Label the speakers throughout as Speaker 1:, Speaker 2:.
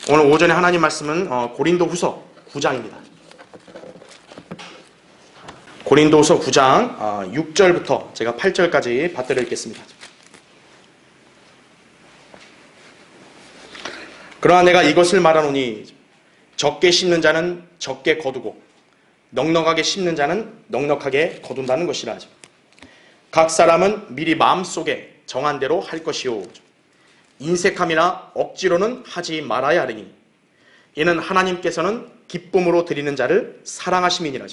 Speaker 1: 오늘 오전에 하나님 말씀은 고린도후서 9장입니다. 고린도후서 9장 6절부터 제가 8절까지 받들어 읽겠습니다. 그러나 내가 이것을 말하노니 적게 심는 자는 적게 거두고 넉넉하게 심는 자는 넉넉하게 거둔다는 것이라. 각 사람은 미리 마음속에 정한 대로 할 것이요 인색함이나 억지로는 하지 말아야 하리니 이는 하나님께서는 기쁨으로 드리는 자를 사랑하심이니라.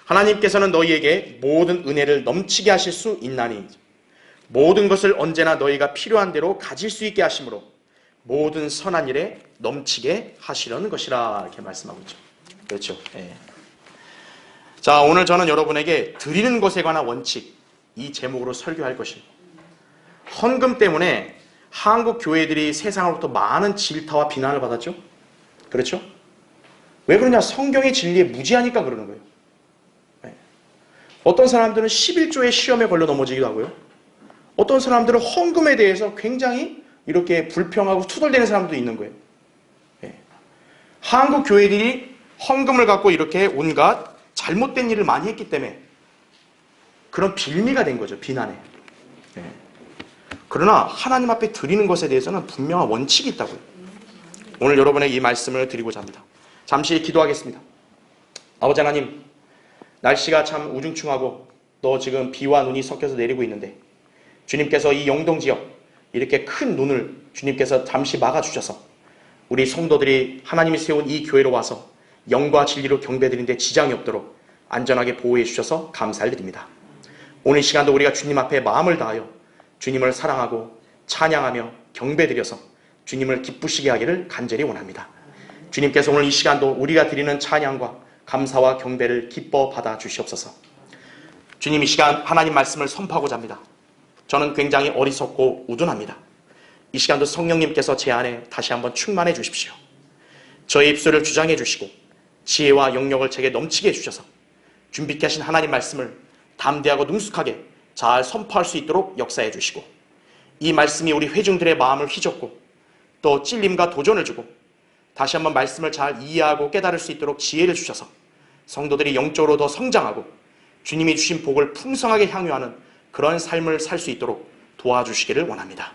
Speaker 1: 하나님께서는 너희에게 모든 은혜를 넘치게 하실 수 있나니 모든 것을 언제나 너희가 필요한 대로 가질 수 있게 하심으로 모든 선한 일에 넘치게 하시려는 것이라, 이렇게 말씀하고 있죠. 그렇죠. 예. 자, 오늘 저는 여러분에게 드리는 것에 관한 원칙, 이 제목으로 설교할 것입니다. 헌금 때문에 한국 교회들이 세상으로부터 많은 질타와 비난을 받았죠. 그렇죠? 왜 그러냐? 성경의 진리에 무지하니까 그러는 거예요. 네. 어떤 사람들은 11조의 시험에 걸려 넘어지기도 하고요. 어떤 사람들은 헌금에 대해서 굉장히 이렇게 불평하고 투덜대는 사람도 있는 거예요. 네. 한국 교회들이 헌금을 갖고 이렇게 온갖 잘못된 일을 많이 했기 때문에 그런 빌미가 된 거죠. 비난에. 네. 그러나 하나님 앞에 드리는 것에 대해서는 분명한 원칙이 있다고요. 오늘 여러분에게 이 말씀을 드리고자 합니다. 잠시 기도하겠습니다. 아버지 하나님, 날씨가 참 우중충하고 또 지금 비와 눈이 섞여서 내리고 있는데 주님께서 이 영동 지역 이렇게 큰 눈을 주님께서 잠시 막아주셔서 우리 성도들이 하나님이 세운 이 교회로 와서 영과 진리로 경배드리는데 지장이 없도록 안전하게 보호해 주셔서 감사를 드립니다. 오늘 시간도 우리가 주님 앞에 마음을 다하여 주님을 사랑하고 찬양하며 경배드려서 주님을 기쁘시게 하기를 간절히 원합니다. 주님께서 오늘 이 시간도 우리가 드리는 찬양과 감사와 경배를 기뻐 받아 주시옵소서. 주님, 이 시간 하나님 말씀을 선포하고자 합니다. 저는 굉장히 어리석고 우둔합니다. 이 시간도 성령님께서 제 안에 다시 한번 충만해 주십시오. 저의 입술을 주장해 주시고 지혜와 영역을 제게 넘치게 해주셔서 준비케 하신 하나님 말씀을 담대하고 능숙하게 잘 선포할 수 있도록 역사해 주시고 이 말씀이 우리 회중들의 마음을 휘젓고 또 찔림과 도전을 주고 다시 한번 말씀을 잘 이해하고 깨달을 수 있도록 지혜를 주셔서 성도들이 영적으로 더 성장하고 주님이 주신 복을 풍성하게 향유하는 그런 삶을 살 수 있도록 도와주시기를 원합니다.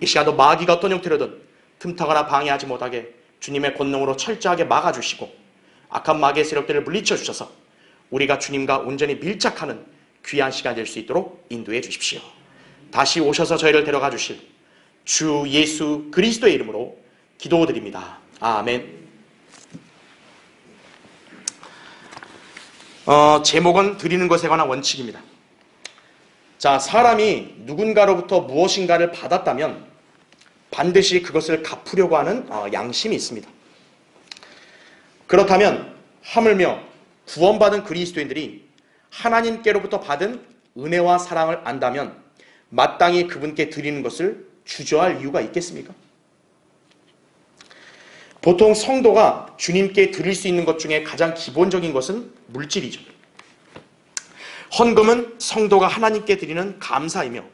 Speaker 1: 이 시간도 마귀가 어떤 형태로든 틈타거나 방해하지 못하게 주님의 권능으로 철저하게 막아주시고 악한 마귀의 세력들을 물리쳐 주셔서 우리가 주님과 온전히 밀착하는 귀한 시간 될 수 있도록 인도해 주십시오. 다시 오셔서 저희를 데려가 주실 주 예수 그리스도의 이름으로 기도드립니다. 아멘. 제목은 드리는 것에 관한 원칙입니다. 자, 사람이 누군가로부터 무엇인가를 받았다면 반드시 그것을 갚으려고 하는 양심이 있습니다. 그렇다면 하물며 구원받은 그리스도인들이 하나님께로부터 받은 은혜와 사랑을 안다면 마땅히 그분께 드리는 것을 주저할 이유가 있겠습니까? 보통 성도가 주님께 드릴 수 있는 것 중에 가장 기본적인 것은 물질이죠. 헌금은 성도가 하나님께 드리는 감사이며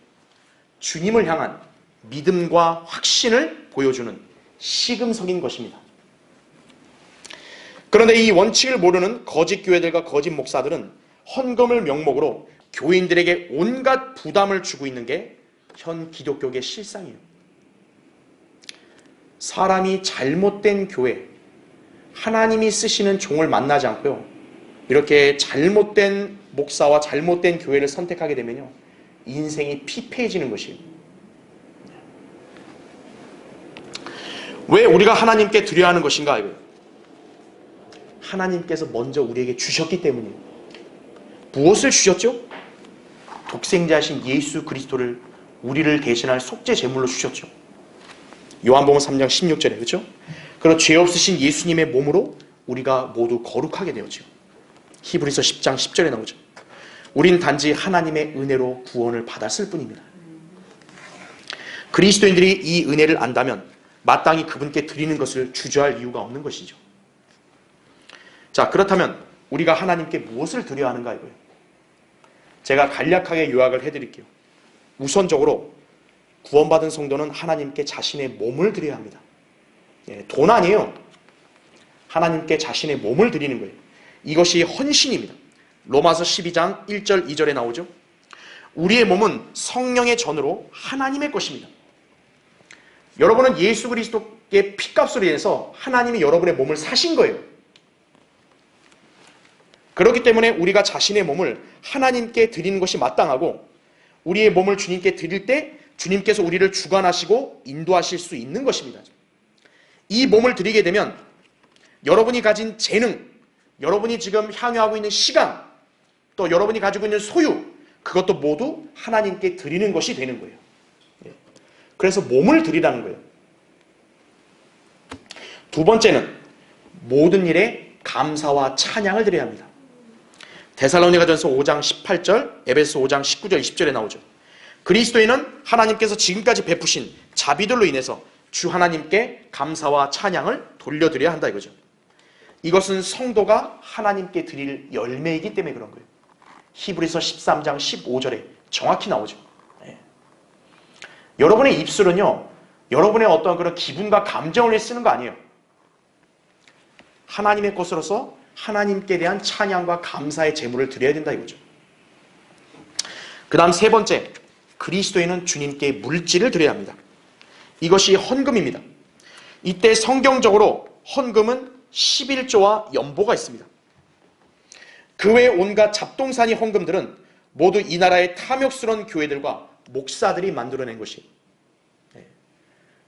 Speaker 1: 주님을 향한 믿음과 확신을 보여주는 시금석인 것입니다. 그런데 이 원칙을 모르는 거짓 교회들과 거짓 목사들은 헌금을 명목으로 교인들에게 온갖 부담을 주고 있는 게 현 기독교의 실상이에요. 사람이 잘못된 교회, 하나님이 쓰시는 종을 만나지 않고요, 이렇게 잘못된 목사와 잘못된 교회를 선택하게 되면요, 인생이 피폐해지는 것이에요. 왜 우리가 하나님께 드려야 하는 것인가? 하나님께서 먼저 우리에게 주셨기 때문이에요. 무엇을 주셨죠? 독생자이신 예수 그리스도를 우리를 대신할 속죄 제물로 주셨죠. 요한복음 3장 16절에, 그렇죠? 그리고 죄 없으신 예수님의 몸으로 우리가 모두 거룩하게 되었죠. 히브리서 10장 10절에 나오죠. 우린 단지 하나님의 은혜로 구원을 받았을 뿐입니다. 그리스도인들이 이 은혜를 안다면 마땅히 그분께 드리는 것을 주저할 이유가 없는 것이죠. 자, 그렇다면 우리가 하나님께 무엇을 드려야 하는가 이거예요. 제가 간략하게 요약을 해드릴게요. 우선적으로 구원받은 성도는 하나님께 자신의 몸을 드려야 합니다. 돈 아니에요. 하나님께 자신의 몸을 드리는 거예요. 이것이 헌신입니다. 로마서 12장 1절 2절에 나오죠. 우리의 몸은 성령의 전으로 하나님의 것입니다. 여러분은 예수 그리스도의 피값으로 인해서 하나님이 여러분의 몸을 사신 거예요. 그렇기 때문에 우리가 자신의 몸을 하나님께 드리는 것이 마땅하고, 우리의 몸을 주님께 드릴 때 주님께서 우리를 주관하시고 인도하실 수 있는 것입니다. 이 몸을 드리게 되면 여러분이 가진 재능, 여러분이 지금 향유하고 있는 시간, 또 여러분이 가지고 있는 소유, 그것도 모두 하나님께 드리는 것이 되는 거예요. 그래서 몸을 드리라는 거예요. 두 번째는 모든 일에 감사와 찬양을 드려야 합니다. 데살로니가전서 5장 18절, 에베소 5장 19절 20절에 나오죠. 그리스도인은 하나님께서 지금까지 베푸신 자비들로 인해서 주 하나님께 감사와 찬양을 돌려드려야 한다 이거죠. 이것은 성도가 하나님께 드릴 열매이기 때문에 그런 거예요. 히브리서 13장 15절에 정확히 나오죠. 여러분의 입술은요, 여러분의 어떤 그런 기분과 감정을 위해 쓰는 거 아니에요. 하나님의 것으로서 하나님께 대한 찬양과 감사의 제물을 드려야 된다 이거죠. 그 다음 세 번째, 그리스도인은 주님께 물질을 드려야 합니다. 이것이 헌금입니다. 이때 성경적으로 헌금은 11조와 연보가 있습니다. 그 외 온갖 잡동사니 헌금들은 모두 이 나라의 탐욕스러운 교회들과 목사들이 만들어낸 것이에요.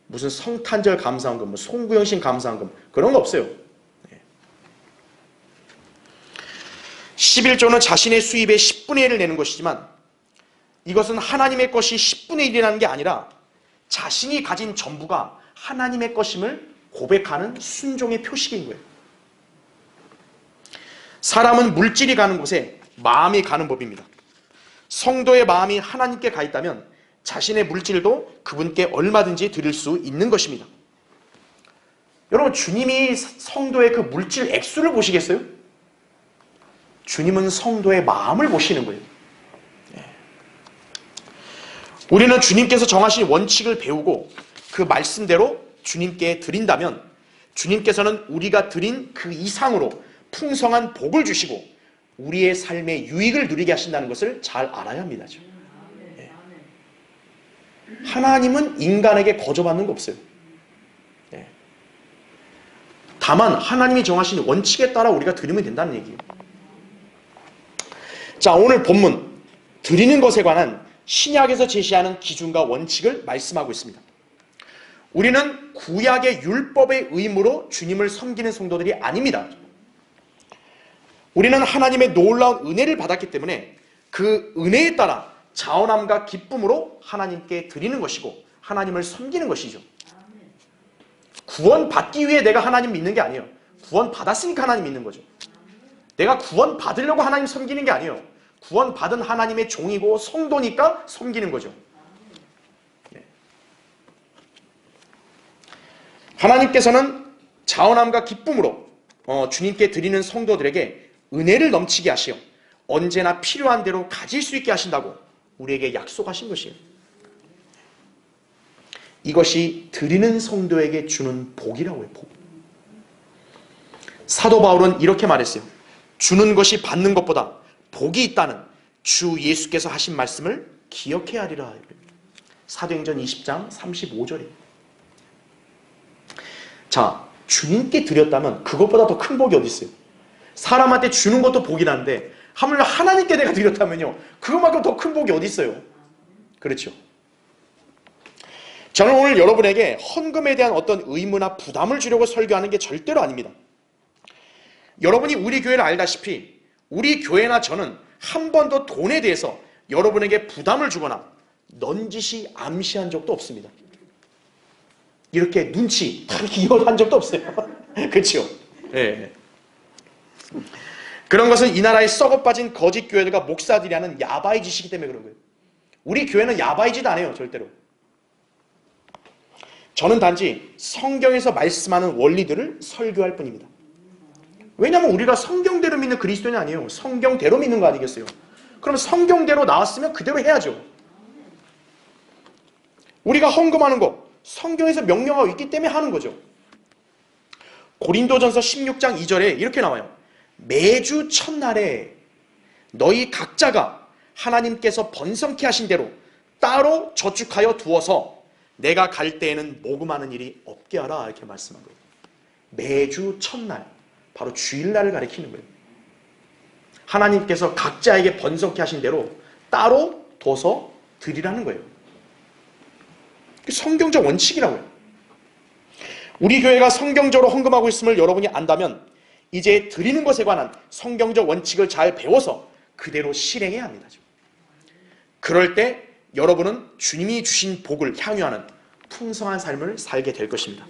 Speaker 1: 무슨 성탄절 감사헌금, 송구영신 감사헌금 그런 거 없어요. 11조는 자신의 수입의 10분의 1을 내는 것이지만, 이것은 하나님의 것이 10분의 1이라는 게 아니라 자신이 가진 전부가 하나님의 것임을 고백하는 순종의 표식인 거예요. 사람은 물질이 가는 곳에 마음이 가는 법입니다. 성도의 마음이 하나님께 가 있다면 자신의 물질도 그분께 얼마든지 드릴 수 있는 것입니다. 여러분, 주님이 성도의 그 물질 액수를 보시겠어요? 주님은 성도의 마음을 보시는 거예요. 우리는 주님께서 정하신 원칙을 배우고 그 말씀대로 주님께 드린다면 주님께서는 우리가 드린 그 이상으로 풍성한 복을 주시고 우리의 삶의 유익을 누리게 하신다는 것을 잘 알아야 합니다. 하나님은 인간에게 거저받는 거 없어요. 다만 하나님이 정하신 원칙에 따라 우리가 드리면 된다는 얘기예요. 자, 오늘 본문 드리는 것에 관한 신약에서 제시하는 기준과 원칙을 말씀하고 있습니다. 우리는 구약의 율법의 의무로 주님을 섬기는 성도들이 아닙니다. 우리는 하나님의 놀라운 은혜를 받았기 때문에 그 은혜에 따라 자원함과 기쁨으로 하나님께 드리는 것이고 하나님을 섬기는 것이죠. 구원 받기 위해 내가 하나님 믿는 게 아니에요. 구원 받았으니까 하나님 믿는 거죠. 내가 구원 받으려고 하나님 섬기는 게 아니에요. 구원 받은 하나님의 종이고 성도니까 섬기는 거죠. 하나님께서는 자원함과 기쁨으로 주님께 드리는 성도들에게 은혜를 넘치게 하시어 언제나 필요한 대로 가질 수 있게 하신다고 우리에게 약속하신 것이에요. 이것이 드리는 성도에게 주는 복이라고 해요. 복. 사도 바울은 이렇게 말했어요. 주는 것이 받는 것보다 복이 있다는 주 예수께서 하신 말씀을 기억해야 하리라. 사도행전 20장 35절이에요. 자, 주님께 드렸다면 그것보다 더 큰 복이 어디 있어요? 사람한테 주는 것도 복이라는데 하물며 하나님께 내가 드렸다면요, 그것만큼 더 큰 복이 어디 있어요? 그렇죠. 저는 오늘 여러분에게 헌금에 대한 어떤 의무나 부담을 주려고 설교하는 게 절대로 아닙니다. 여러분이 우리 교회를 알다시피 우리 교회나 저는 한 번도 돈에 대해서 여러분에게 부담을 주거나 넌지시 암시한 적도 없습니다. 이렇게 눈치 이걸 한 적도 없어요. 그렇죠? 네. 그런 것은 이 나라에 썩어빠진 거짓 교회들과 목사들이 하는 야바이 짓이기 때문에 그런 거예요. 우리 교회는 야바이 짓 안 해요. 절대로. 저는 단지 성경에서 말씀하는 원리들을 설교할 뿐입니다. 왜냐하면 우리가 성경대로 믿는 그리스도인이 아니에요. 성경대로 믿는 거 아니겠어요? 그럼 성경대로 나왔으면 그대로 해야죠. 우리가 헌금하는 거 성경에서 명령하고 있기 때문에 하는 거죠. 고린도전서 16장 2절에 이렇게 나와요. 매주 첫날에 너희 각자가 하나님께서 번성케 하신 대로 따로 저축하여 두어서 내가 갈 때에는 모금하는 일이 없게 하라, 이렇게 말씀한 거예요. 매주 첫날, 바로 주일날을 가리키는 거예요. 하나님께서 각자에게 번성케 하신 대로 따로 둬서 드리라는 거예요. 성경적 원칙이라고요. 우리 교회가 성경적으로 헌금하고 있음을 여러분이 안다면 이제 드리는 것에 관한 성경적 원칙을 잘 배워서 그대로 실행해야 합니다. 그럴 때 여러분은 주님이 주신 복을 향유하는 풍성한 삶을 살게 될 것입니다.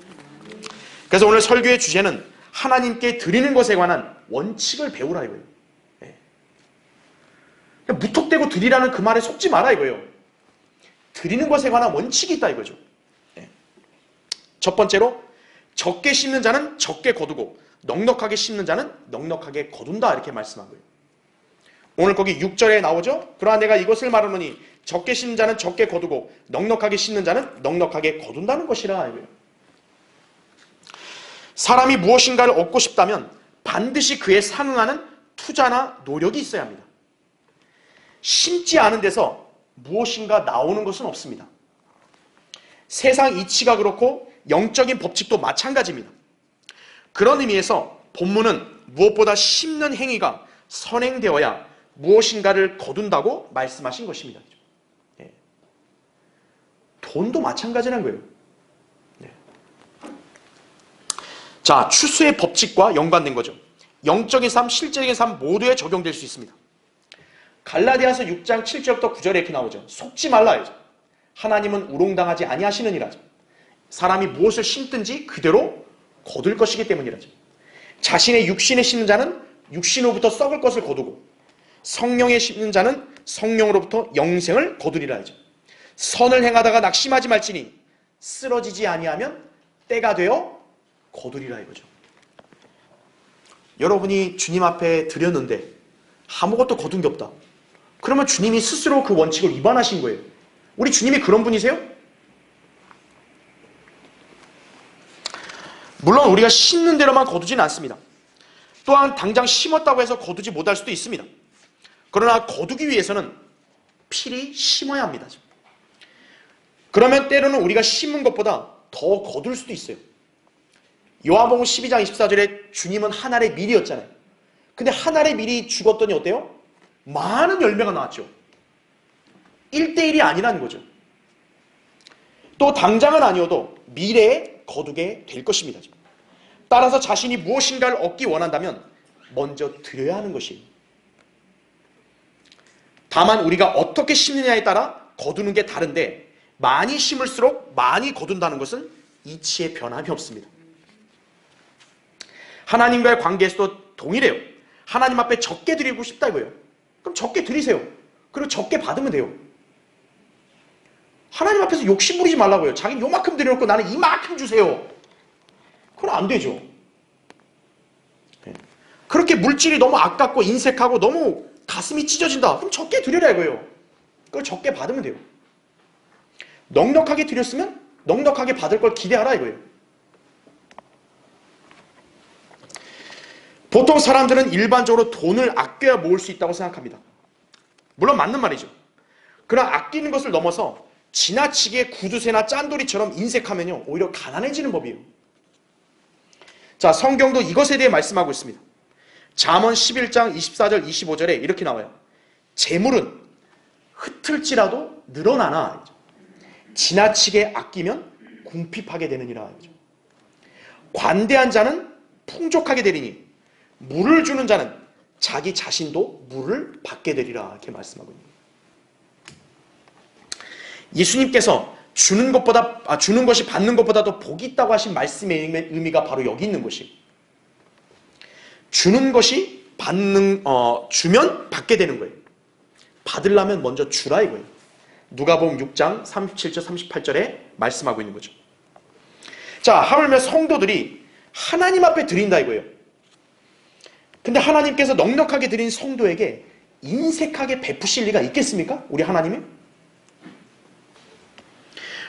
Speaker 1: 그래서 오늘 설교의 주제는 하나님께 드리는 것에 관한 원칙을 배우라 이거예요. 무턱대고 드리라는 그 말에 속지 마라 이거예요. 드리는 것에 관한 원칙이 있다 이거죠. 첫 번째로 적게 심는 자는 적게 거두고 넉넉하게 심는 자는 넉넉하게 거둔다, 이렇게 말씀한 거예요. 오늘 거기 6절에 나오죠. 그러나 내가 이것을 말하노니 적게 심는 자는 적게 거두고 넉넉하게 심는 자는 넉넉하게 거둔다는 것이라 이거예요. 사람이 무엇인가를 얻고 싶다면 반드시 그에 상응하는 투자나 노력이 있어야 합니다. 심지 않은 데서 무엇인가 나오는 것은 없습니다. 세상 이치가 그렇고 영적인 법칙도 마찬가지입니다. 그런 의미에서 본문은 무엇보다 심는 행위가 선행되어야 무엇인가를 거둔다고 말씀하신 것입니다. 돈도 마찬가지라는 거예요. 자, 추수의 법칙과 연관된 거죠. 영적인 삶, 실제적인 삶 모두에 적용될 수 있습니다. 갈라디아서 6장 7절부터 9절에 이렇게 나오죠. 속지 말라야죠. 하나님은 우롱당하지 아니하시느니라죠. 사람이 무엇을 심든지 그대로 거둘 것이기 때문이라죠. 자신의 육신에 심는 자는 육신으로부터 썩을 것을 거두고 성령에 심는 자는 성령으로부터 영생을 거두리라 하죠. 선을 행하다가 낙심하지 말지니 쓰러지지 아니하면 때가 되어 거두리라 이거죠. 여러분이 주님 앞에 드렸는데 아무것도 거둔 게 없다. 그러면 주님이 스스로 그 원칙을 위반하신 거예요. 우리 주님이 그런 분이세요? 물론 우리가 심는 대로만 거두지는 않습니다. 또한 당장 심었다고 해서 거두지 못할 수도 있습니다. 그러나 거두기 위해서는 필히 심어야 합니다. 그러면 때로는 우리가 심은 것보다 더 거둘 수도 있어요. 요한복음 12장 24절에 주님은 한 알의 밀이었잖아요. 근데 한 알의 밀이 죽었더니 어때요? 많은 열매가 나왔죠. 1대1이 아니라는 거죠. 또 당장은 아니어도 미래에 거두게 될 것입니다. 따라서 자신이 무엇인가를 얻기 원한다면 먼저 드려야 하는 것이에요. 다만 우리가 어떻게 심느냐에 따라 거두는 게 다른데 많이 심을수록 많이 거둔다는 것은 이치의 변함이 없습니다. 하나님과의 관계에서도 동일해요. 하나님 앞에 적게 드리고 싶다 이거예요. 그럼 적게 드리세요. 그리고 적게 받으면 돼요. 하나님 앞에서 욕심 부리지 말라고요. 자기는 요만큼 드려놓고 나는 이만큼 주세요. 그건 안 되죠. 그렇게 물질이 너무 아깝고 인색하고 너무 가슴이 찢어진다. 그럼 적게 드려라 이거예요. 그걸 적게 받으면 돼요. 넉넉하게 드렸으면 넉넉하게 받을 걸 기대하라 이거예요. 보통 사람들은 일반적으로 돈을 아껴야 모을 수 있다고 생각합니다. 물론 맞는 말이죠. 그러나 아끼는 것을 넘어서 지나치게 구두쇠나 짠돌이처럼 인색하면요 오히려 가난해지는 법이에요. 자, 성경도 이것에 대해 말씀하고 있습니다. 잠언 11장 24절 25절에 이렇게 나와요. 재물은 흩을지라도 늘어나나 지나치게 아끼면 궁핍하게 되느니라. 관대한 자는 풍족하게 되리니 물을 주는 자는 자기 자신도 물을 받게 되리라, 이렇게 말씀하고 있습니다. 예수님께서 주는 것이 받는 것보다도 복이 있다고 하신 말씀의 의미가 바로 여기 있는 것이, 주는 것이 주면 받게 되는 거예요. 받으려면 먼저 주라 이거예요. 누가복음 6장 37절 38절에 말씀하고 있는 거죠. 자, 하물며 성도들이 하나님 앞에 드린다 이거예요. 근데 하나님께서 넉넉하게 드린 성도에게 인색하게 베푸실 리가 있겠습니까? 우리 하나님이?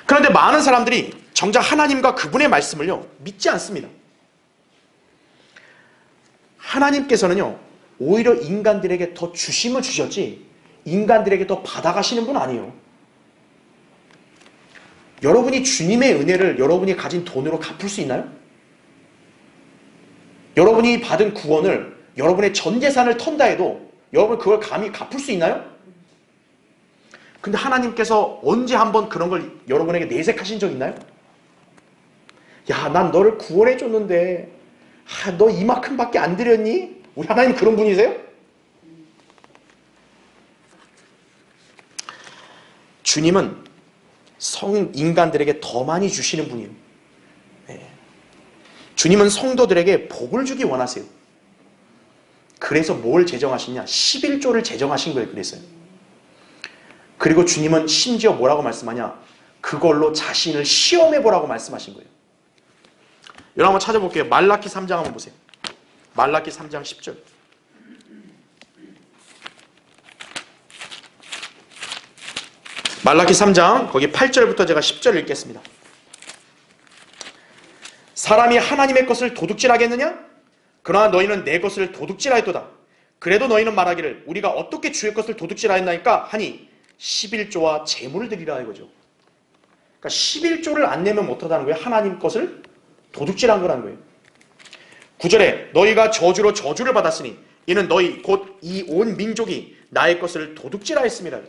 Speaker 1: 그런데 많은 사람들이 정작 하나님과 그분의 말씀을요 믿지 않습니다. 하나님께서는요, 오히려 인간들에게 더 주심을 주셨지 인간들에게 더 받아가시는 분 아니에요. 여러분이 주님의 은혜를 여러분이 가진 돈으로 갚을 수 있나요? 여러분이 받은 구원을 여러분의 전 재산을 턴다 해도 여러분 그걸 감히 갚을 수 있나요? 근데 하나님께서 언제 한번 그런 걸 여러분에게 내색하신 적 있나요? 야, 난 너를 구원해 줬는데 너 이만큼밖에 안 드렸니? 우리 하나님 그런 분이세요? 주님은 인간들에게 더 많이 주시는 분이에요. 네. 주님은 성도들에게 복을 주기 원하세요. 그래서 뭘 제정하시냐? 11조를 제정하신 거예요. 그리고 주님은 심지어 뭐라고 말씀하냐? 그걸로 자신을 시험해보라고 말씀하신 거예요. 여러분 한번 찾아볼게요. 말라기 3장 한번 보세요. 말라기 3장 10절. 말라기 3장 거기 8절부터 제가 10절 읽겠습니다. 사람이 하나님의 것을 도둑질하겠느냐? 그러나 너희는 내 것을 도둑질하였도다. 그래도 너희는 말하기를 우리가 어떻게 주의 것을 도둑질하였나이까 하니 11조와 재물을 드리라 이거죠. 그러니까 11조를 안 내면 못하다는 거예요. 하나님 것을 도둑질한 거라는 거예요. 9절에 너희가 저주로 저주를 받았으니 이는 너희 곧 이 온 민족이 나의 것을 도둑질하였습니다.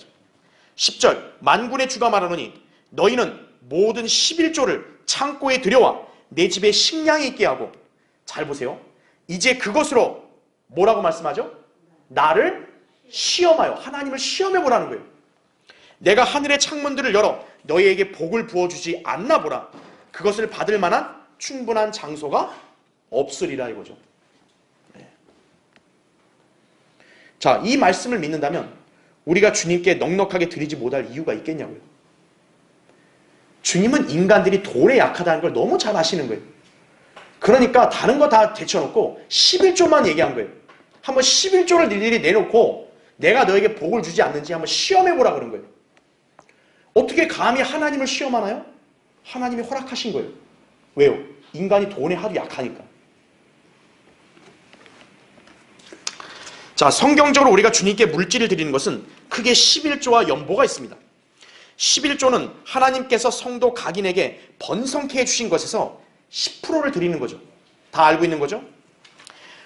Speaker 1: 10절 만군의 주가 말하노니 너희는 모든 11조를 창고에 들여와 내 집에 식량이 있게 하고, 잘 보세요. 이제 그것으로 뭐라고 말씀하죠? 나를 시험하여, 하나님을 시험해보라는 거예요. 내가 하늘의 창문들을 열어 너희에게 복을 부어주지 않나 보라. 그것을 받을 만한 충분한 장소가 없으리라 이거죠. 네. 자, 이 말씀을 믿는다면 우리가 주님께 넉넉하게 드리지 못할 이유가 있겠냐고요. 주님은 인간들이 돈에 약하다는 걸 너무 잘 아시는 거예요. 그러니까 다른 거 다 제쳐놓고 11조만 얘기한 거예요. 한번 11조를 일일이 내놓고 내가 너에게 복을 주지 않는지 한번 시험해보라 그런 거예요. 어떻게 감히 하나님을 시험하나요? 하나님이 허락하신 거예요. 왜요? 인간이 돈에 하도 약하니까. 자, 성경적으로 우리가 주님께 물질을 드리는 것은 크게 11조와 연보가 있습니다. 11조는 하나님께서 성도 각인에게 번성케 해주신 것에서 10%를 드리는 거죠. 다 알고 있는 거죠?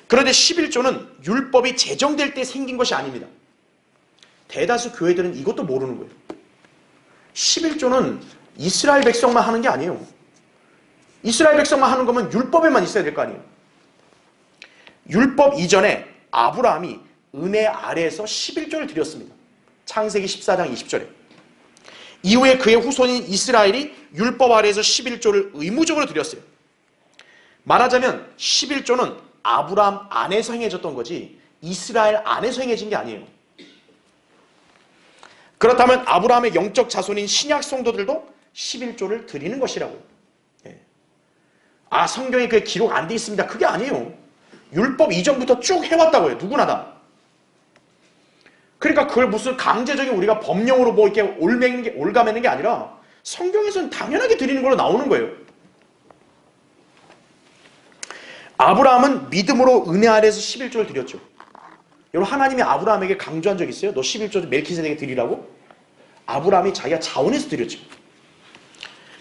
Speaker 1: 그런데 11조는 율법이 제정될 때 생긴 것이 아닙니다. 대다수 교회들은 이것도 모르는 거예요. 11조는 이스라엘 백성만 하는 게 아니에요. 이스라엘 백성만 하는 거면 율법에만 있어야 될 거 아니에요. 율법 이전에 아브라함이 은혜 아래에서 11조를 드렸습니다. 창세기 14장 20절에. 이후에 그의 후손인 이스라엘이 율법 아래에서 11조를 의무적으로 드렸어요. 말하자면 11조는 아브라함 안에서 행해졌던 거지 이스라엘 안에서 행해진 게 아니에요. 그렇다면 아브라함의 영적 자손인 신약 성도들도 11조를 드리는 것이라고요. 아, 성경에 그게 기록 안 돼 있습니다. 그게 아니에요. 율법 이전부터 쭉 해왔다고요. 누구나 다. 그러니까 그걸 무슨 강제적인 우리가 법령으로 뭐 이렇게 올가매는 게 아니라 성경에서는 당연하게 드리는 걸로 나오는 거예요. 아브라함은 믿음으로 은혜 아래에서 11조를 드렸죠. 여러분, 하나님이 아브라함에게 강조한 적 있어요? 너 11조 멜키세덱에게 드리라고? 아브라함이 자기가 자원해서 드렸죠.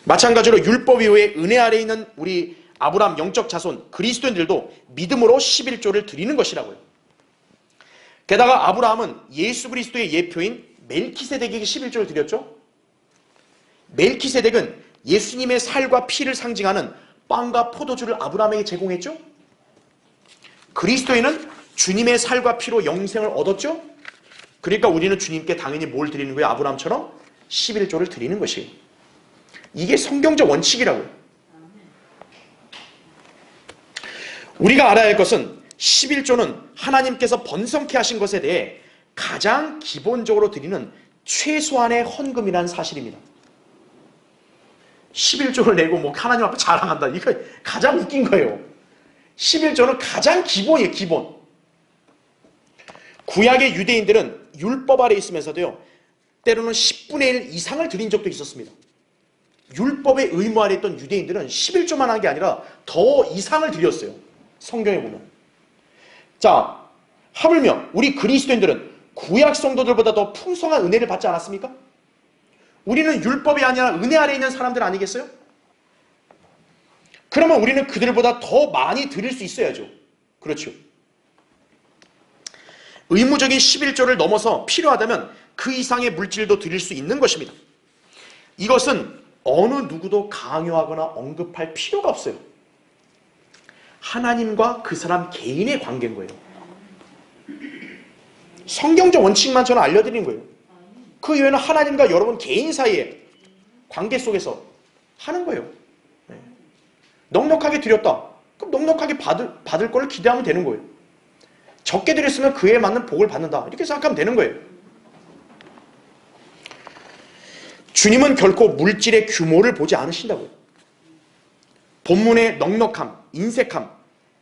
Speaker 1: 마찬가지로 율법 이후에 은혜 아래에 있는 우리 아브라함 영적 자손 그리스도인들도 믿음으로 11조를 드리는 것이라고요. 게다가 아브라함은 예수 그리스도의 예표인 멜키세덱에게 11조를 드렸죠. 멜키세덱은 예수님의 살과 피를 상징하는 빵과 포도주를 아브라함에게 제공했죠. 그리스도인은 주님의 살과 피로 영생을 얻었죠. 그러니까 우리는 주님께 당연히 뭘 드리는 거예요? 아브라함처럼 11조를 드리는 것이에요. 이게 성경적 원칙이라고요. 우리가 알아야 할 것은 11조는 하나님께서 번성케 하신 것에 대해 가장 기본적으로 드리는 최소한의 헌금이라는 사실입니다. 11조를 내고 뭐 하나님 앞에 자랑한다. 이거 가장 웃긴 거예요. 11조는 가장 기본이에요. 기본. 구약의 유대인들은 율법 아래 있으면서도요, 때로는 10분의 1 이상을 드린 적도 있었습니다. 율법의 의무 아래 있던 유대인들은 11조만 한 게 아니라 더 이상을 드렸어요. 성경에 보면. 자, 하물며 우리 그리스도인들은 구약 성도들보다 더 풍성한 은혜를 받지 않았습니까? 우리는 율법이 아니라 은혜 아래 있는 사람들 아니겠어요? 그러면 우리는 그들보다 더 많이 드릴 수 있어야죠. 그렇죠. 의무적인 11조를 넘어서 필요하다면 그 이상의 물질도 드릴 수 있는 것입니다. 이것은 어느 누구도 강요하거나 언급할 필요가 없어요. 하나님과 그 사람 개인의 관계인 거예요. 성경적 원칙만 저는 알려드리는 거예요. 그 이외에는 하나님과 여러분 개인 사이의 관계 속에서 하는 거예요. 네. 넉넉하게 드렸다. 그럼 넉넉하게 받을 걸 기대하면 되는 거예요. 적게 드렸으면 그에 맞는 복을 받는다. 이렇게 생각하면 되는 거예요. 주님은 결코 물질의 규모를 보지 않으신다고요. 본문의 넉넉함, 인색함,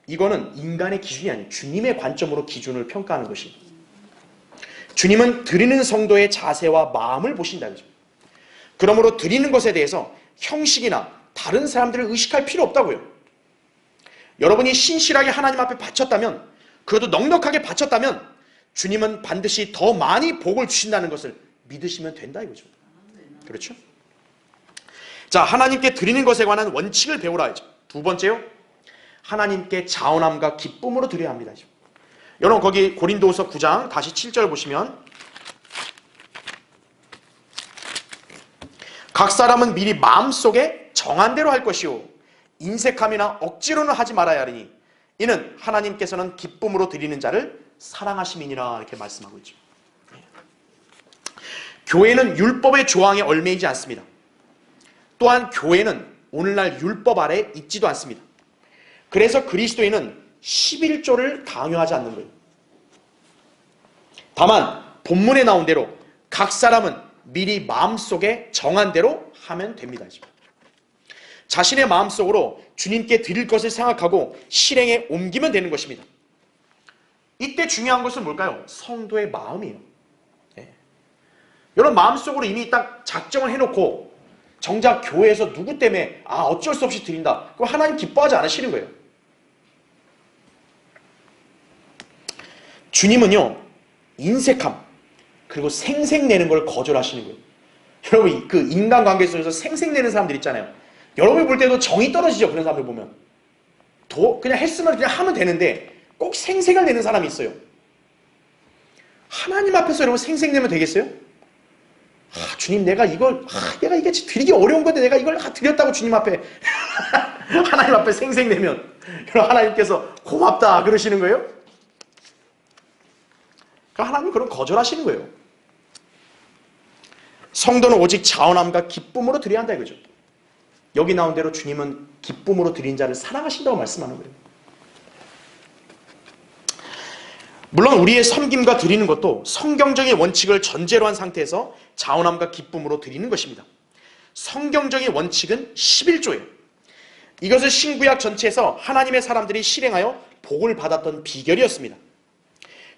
Speaker 1: 이거는 인간의 기준이 아니에요. 주님의 관점으로 기준을 평가하는 것이. 주님은 드리는 성도의 자세와 마음을 보신다. 그러므로 드리는 것에 대해서 형식이나 다른 사람들을 의식할 필요 없다고요. 여러분이 신실하게 하나님 앞에 바쳤다면, 그것도 넉넉하게 바쳤다면 주님은 반드시 더 많이 복을 주신다는 것을 믿으시면 된다 이거죠. 그렇죠? 자, 하나님께 드리는 것에 관한 원칙을 배우라야죠. 두 번째요, 하나님께 자원함과 기쁨으로 드려야 합니다. 여러분 거기 고린도후서 9장 다시 7절 보시면, 각 사람은 미리 마음속에 정한 대로 할 것이요 인색함이나 억지로는 하지 말아야 하리니 이는 하나님께서는 기쁨으로 드리는 자를 사랑하심이니라, 이렇게 말씀하고 있죠. 교회는 율법의 조항에 얽매이지 않습니다. 또한 교회는 오늘날 율법 아래 있지도 않습니다. 그래서 그리스도인은 11조를 강요하지 않는 거예요. 다만 본문에 나온 대로 각 사람은 미리 마음속에 정한 대로 하면 됩니다. 자신의 마음속으로 주님께 드릴 것을 생각하고 실행에 옮기면 되는 것입니다. 이때 중요한 것은 뭘까요? 성도의 마음이에요. 네. 여러분 마음속으로 이미 딱 작정을 해놓고 정작 교회에서 누구 때문에 어쩔 수 없이 드린다, 그럼 하나님 기뻐하지 않으시는 거예요. 주님은요, 인색함 그리고 생색내는 걸 거절하시는 거예요. 여러분 그 인간관계 속에서 생색내는 사람들 있잖아요. 여러분이 볼 때도 정이 떨어지죠. 그런 사람들 보면 그냥 했으면 그냥 하면 되는데 꼭 생색을 내는 사람이 있어요. 하나님 앞에서 여러분 생색내면 되겠어요? 주님 내가 이게 드리기 어려운 건데 내가 이걸 드렸다고 주님 앞에 하나님 앞에 생색내면 여러분 하나님께서 고맙다 그러시는 거예요? 그러니까 하나님은 그런 거절하시는 거예요. 성도는 오직 자원함과 기쁨으로 드려야 한다 이거죠. 여기 나온 대로 주님은 기쁨으로 드린 자를 사랑하신다고 말씀하는 거예요. 물론 우리의 섬김과 드리는 것도 성경적인 원칙을 전제로 한 상태에서 자원함과 기쁨으로 드리는 것입니다. 성경적인 원칙은 11조예요. 이것을 신구약 전체에서 하나님의 사람들이 실행하여 복을 받았던 비결이었습니다.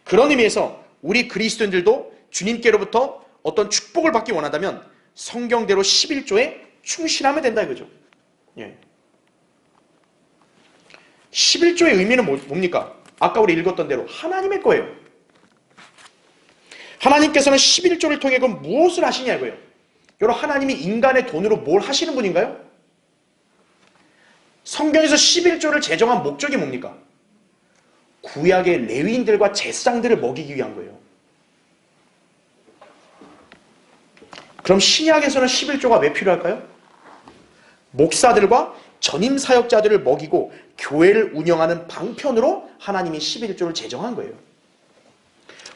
Speaker 1: 그런 의미에서 우리 그리스도인들도 주님께로부터 어떤 축복을 받기 원한다면 성경대로 11조에 충실하면 된다 이거죠. 예. 11조의 의미는 뭡니까? 아까 우리 읽었던 대로 하나님의 거예요. 하나님께서는 11조를 통해 그럼 무엇을 하시냐 이거예요. 여러분 하나님이 인간의 돈으로 뭘 하시는 분인가요? 성경에서 11조를 제정한 목적이 뭡니까? 구약의 레위인들과 제사장들을 먹이기 위한 거예요. 그럼 신약에서는 11조가 왜 필요할까요? 목사들과 전임 사역자들을 먹이고 교회를 운영하는 방편으로 하나님이 11조를 제정한 거예요.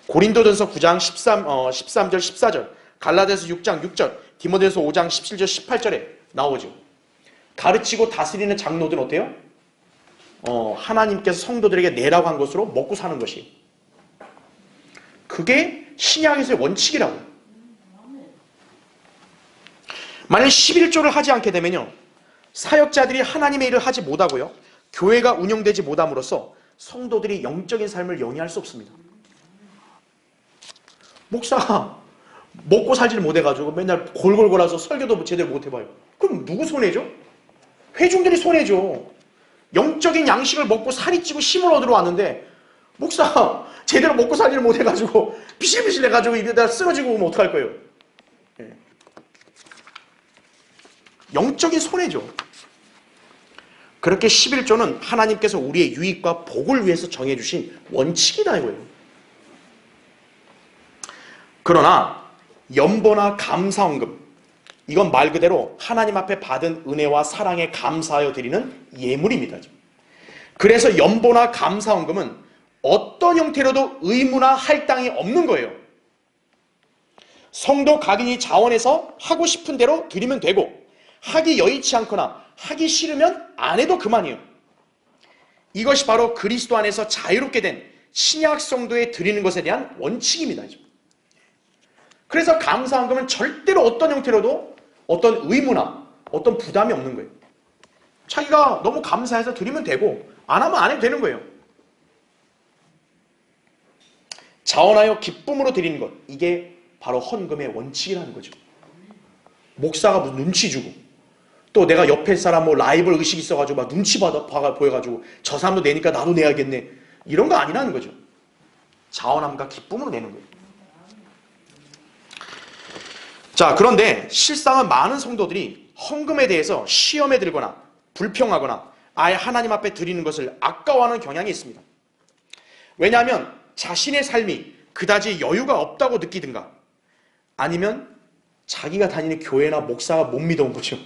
Speaker 1: 고린도전서 9장 13절 14절, 갈라디아서 6장 6절, 디모데전서 5장 17절 18절에 나오죠. 가르치고 다스리는 장로들은 어때요? 하나님께서 성도들에게 내라고 한 것으로 먹고 사는 것이. 그게 신약에서의 원칙이라고요. 만약 11조를 하지 않게 되면요, 사역자들이 하나님의 일을 하지 못하고요, 교회가 운영되지 못함으로써 성도들이 영적인 삶을 영위할 수 없습니다. 목사가 먹고 살지를 못해가지고 맨날 골골골아서 설교도 제대로 못해봐요. 그럼 누구 손해죠? 회중들이 손해죠. 영적인 양식을 먹고 살이 찌고 힘을 얻으러 왔는데 목사 제대로 먹고 살지를 못해가지고 비실비실 해가지고 이러다 쓰러지고 오면 어떡할 거예요? 예. 영적인 손해죠. 그렇게 11조는 하나님께서 우리의 유익과 복을 위해서 정해주신 원칙이다 이거예요. 그러나 연보나 감사헌금, 이건 말 그대로 하나님 앞에 받은 은혜와 사랑에 감사하여 드리는 예물입니다. 그래서 연보나 감사헌금은 어떤 형태로도 의무나 할당이 없는 거예요. 성도 각인이 자원해서 하고 싶은 대로 드리면 되고, 하기 여의치 않거나 하기 싫으면 안 해도 그만이에요. 이것이 바로 그리스도 안에서 자유롭게 된 신약 성도에 드리는 것에 대한 원칙입니다. 그래서 감사헌금은 절대로 어떤 형태로도 어떤 의무나 어떤 부담이 없는 거예요. 자기가 너무 감사해서 드리면 되고 안 하면 안 해도 되는 거예요. 자원하여 기쁨으로 드리는 것, 이게 바로 헌금의 원칙이라는 거죠. 목사가 무슨 눈치 주고 또 내가 옆에 사람 뭐 라이벌 의식이 있어가지고 막 눈치 보여가지고 저 사람도 내니까 나도 내야겠네, 이런 거 아니라는 거죠. 자원함과 기쁨으로 내는 거예요. 자, 그런데 실상은 많은 성도들이 헌금에 대해서 시험에 들거나 불평하거나 아예 하나님 앞에 드리는 것을 아까워하는 경향이 있습니다. 왜냐하면 자신의 삶이 그다지 여유가 없다고 느끼든가, 아니면 자기가 다니는 교회나 목사가 못 믿어온 거죠.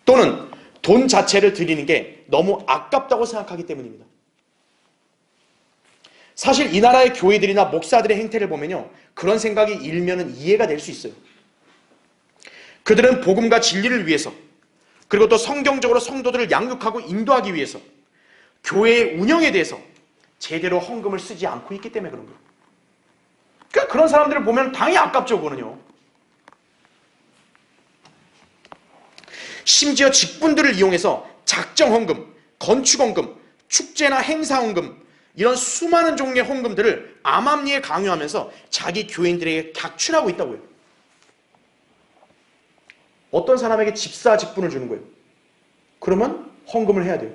Speaker 1: 또는 돈 자체를 드리는 게 너무 아깝다고 생각하기 때문입니다. 사실 이 나라의 교회들이나 목사들의 행태를 보면요, 그런 생각이 일면은 이해가 될 수 있어요. 그들은 복음과 진리를 위해서, 그리고 또 성경적으로 성도들을 양육하고 인도하기 위해서 교회의 운영에 대해서 제대로 헌금을 쓰지 않고 있기 때문에 그런 거예요. 그러니까 그런 사람들을 보면 당연히 아깝죠, 그거는요. 심지어 직분들을 이용해서 작정 헌금, 건축 헌금, 축제나 행사 헌금, 이런 수많은 종류의 헌금들을 암암리에 강요하면서 자기 교인들에게 객출하고 있다고요. 어떤 사람에게 집사 직분을 주는 거예요. 그러면 헌금을 해야 돼요.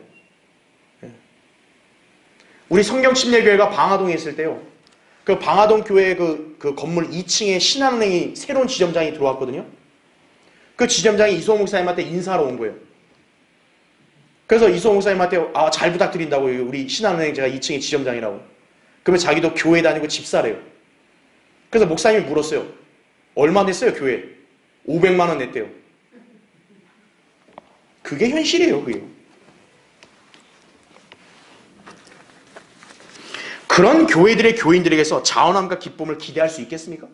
Speaker 1: 우리 성경침례교회가 방화동에 있을 때요, 그 방화동 교회 그 건물 2층에 신한은행이 새로운 지점장이 들어왔거든요. 그 지점장이 이소호 목사님한테 인사하러 온 거예요. 그래서 이소호 목사님한테 잘 부탁드린다고, 우리 신한은행 제가 2층에 지점장이라고. 그러면 자기도 교회 다니고 집사래요. 그래서 목사님이 물었어요. 얼마 냈어요, 교회? 500만 원 냈대요. 그게 현실이에요, 그게. 그런 교회들의 교인들에게서 자원함과 기쁨을 기대할 수 있겠습니까?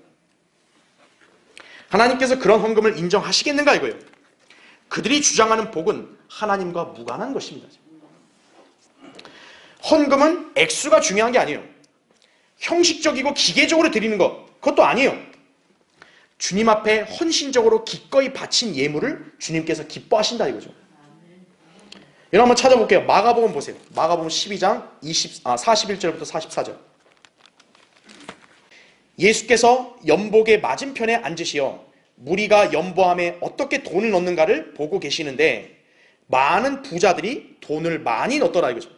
Speaker 1: 하나님께서 그런 헌금을 인정하시겠는가 이거예요. 그들이 주장하는 복은 하나님과 무관한 것입니다. 헌금은 액수가 중요한 게 아니에요. 형식적이고 기계적으로 드리는 것, 그것도 아니에요. 주님 앞에 헌신적으로 기꺼이 바친 예물을 주님께서 기뻐하신다 이거죠. 여러분 한번 찾아볼게요. 마가복음 보세요. 마가복음 12장 41절부터 44절. 예수께서 연복의 맞은편에 앉으시어 무리가 연보함에 어떻게 돈을 넣는가를 보고 계시는데 많은 부자들이 돈을 많이 넣더라 이거죠.